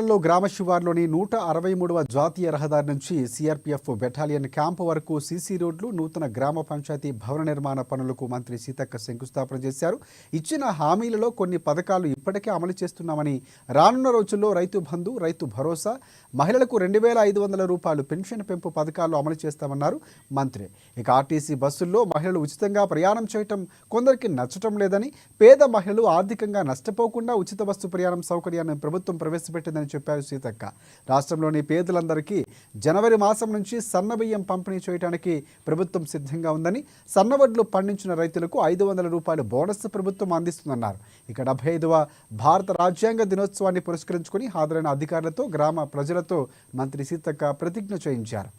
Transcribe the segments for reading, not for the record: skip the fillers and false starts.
లో గ్రామ శివార్లోని 163వ జాతీయ రహదారి నుంచి సిఆర్పీఎఫ్ బెటాలియన్ క్యాంపు వరకు సీసీ రోడ్లు, నూతన గ్రామ పంచాయతీ భవన నిర్మాణ పనులకు మంత్రి సీతక్క శంకుస్థాపన చేశారు. ఇచ్చిన హామీలలో కొన్ని పథకాలు ఇప్పటికే అమలు చేస్తున్నామని, రానున్న రోజుల్లో రైతు బంధు, రైతు భరోసా, మహిళలకు 2500 రూపాయలు పెన్షన్ పెంపు పథకాలు అమలు చేస్తామన్నారు మంత్రి. ఇక ఆర్టీసీ బస్సుల్లో మహిళలు ఉచితంగా ప్రయాణం చేయటం కొందరికి నచ్చటం లేదని, పేద మహిళలు ఆర్థికంగా నష్టపోకుండా ఉచిత బస్సు ప్రయాణం సౌకర్యాన్ని ప్రభుత్వం ప్రవేశపెట్టిందని చెప్పారు సీతక్క. రాష్ట్రంలోని పేదలందరికీ జనవరి మాసం నుంచి సన్నబియ్యం పంపిణీ చేయడానికి ప్రభుత్వం సిద్ధంగా ఉందని, సన్నవడ్లు పండించిన రైతులకు 500 రూపాయలు బోనస్ ప్రభుత్వం అందిస్తుందన్నారు. ఇక 75వ భారత రాజ్యాంగ దినోత్సవాన్ని పురస్కరించుకుని హాజరైన అధికారులతో, గ్రామ ప్రజలతో మంత్రి సీతక్క ప్రతిజ్ఞ చేయించారు.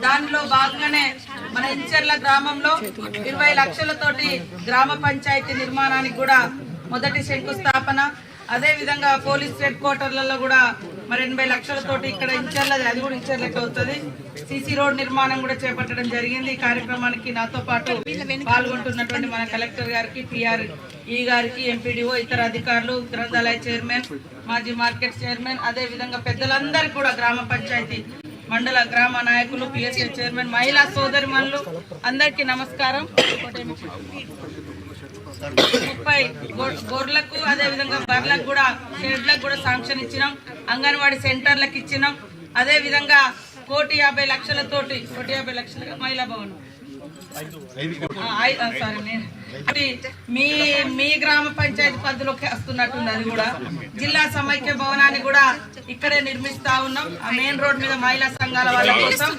దానిలో భాగంగానే మన ఇంచర్ల గ్రామంలో 20 లక్షలతోటి గ్రామ పంచాయతీ నిర్మాణానికి కూడా మొదటి శంకుస్థాపన. అదే విధంగా పోలీస్ హెడ్ క్వార్టర్లలో కూడా మరి 80 లక్షలతోటి ఇక్కడ ఇంచర్లది, అది కూడా ఇంచర్లకి అవుతుంది, సీసీ రోడ్ నిర్మాణం కూడా చేపట్టడం జరిగింది. ఈ కార్యక్రమానికి నాతో పాటు పాల్గొంటున్నటువంటి మన కలెక్టర్ గారికి, PRE గారికి, ఎంపీడీఓ, ఇతర అధికారులు, గ్రంథాలయ చైర్మన్, మాజీ మార్కెట్ చైర్మన్, అదే విధంగా పెద్దలందరికీ కూడా, గ్రామ పంచాయతీ మండల గ్రామ నాయకులు, PSA చైర్మన్, మహిళా సోదరిమణులు అందరికీ నమస్కారం. 30 గొర్రెలకు, అదే విధంగా బర్రెలకు కూడా, షెడ్లకు కూడా శాంక్షన్ ఇచ్చినాం. అంగన్వాడీ సెంటర్లకు ఇచ్చినాం. అదే విధంగా 1,50 లక్షలతోటి, 1,50 లక్షల మహిళా భవనం, మీ గ్రామ పంచాయతీ పరిధిలోకి వస్తున్నట్టుంది. అది కూడా జిల్లా సమైక్య భవనాన్ని కూడా ఇక్కడే నిర్మిస్తా ఉన్నాం, ఆ మెయిన్ రోడ్ మీద మహిళా సంఘాల వాళ్ళ కోసం.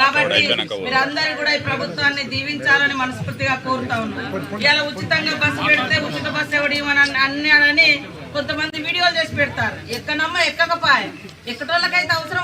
కాబట్టి మీరందరూ కూడా ఈ ప్రభుత్వాన్ని దీవించాలని మనస్ఫూర్తిగా కోరుతా ఉన్నాం. ఇలా ఉచితంగా బస్సు పెడితే ఉచిత బస్సు ఎవడని కొంతమంది వీడియోలు చేసి పెడతారు. ఎక్కనమ్మా ఎక్కకపోయా, ఎక్కటోళ్ళకైతే అవసరం